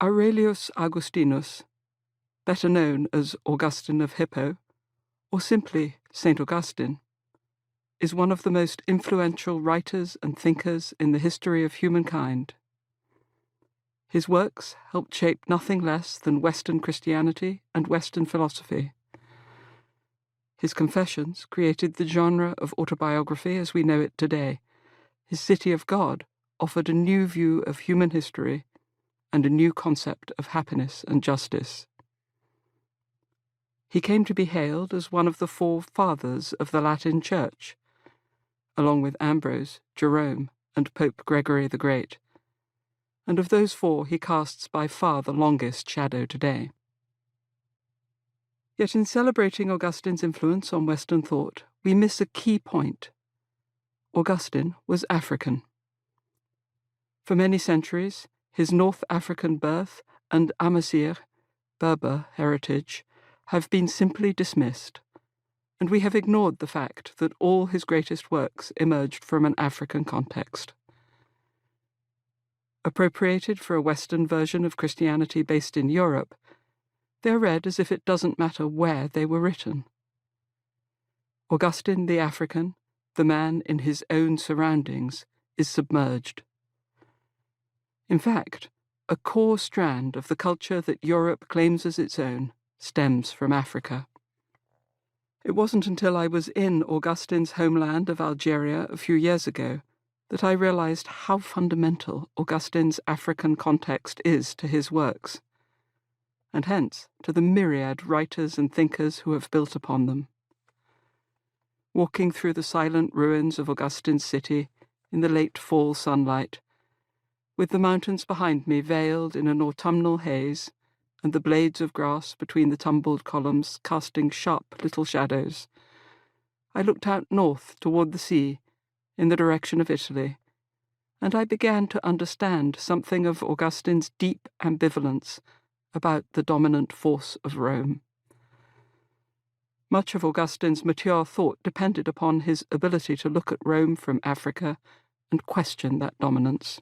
Aurelius Augustinus, better known as Augustine of Hippo, or simply Saint Augustine, is one of the most influential writers and thinkers in the history of humankind. His works helped shape nothing less than Western Christianity and Western philosophy. His Confessions created the genre of autobiography as we know it today. His City of God offered a new view of human history and a new concept of happiness and justice. He came to be hailed as one of the four fathers of the Latin Church, along with Ambrose, Jerome, and Pope Gregory the Great, and of those four he casts by far the longest shadow today. Yet in celebrating Augustine's influence on Western thought, we miss a key point. Augustine was African. For many centuries, his North African birth and Amazigh, Berber, heritage have been simply dismissed, and we have ignored the fact that all his greatest works emerged from an African context. Appropriated for a Western version of Christianity based in Europe, they are read as if it doesn't matter where they were written. Augustine the African, the man in his own surroundings, is submerged. In fact, a core strand of the culture that Europe claims as its own stems from Africa. It wasn't until I was in Augustine's homeland of Algeria a few years ago that I realized how fundamental Augustine's African context is to his works, and hence to the myriad writers and thinkers who have built upon them. Walking through the silent ruins of Augustine's city in the late fall sunlight, with the mountains behind me veiled in an autumnal haze, and the blades of grass between the tumbled columns casting sharp little shadows, I looked out north toward the sea, in the direction of Italy, and I began to understand something of Augustine's deep ambivalence about the dominant force of Rome. Much of Augustine's mature thought depended upon his ability to look at Rome from Africa and question that dominance.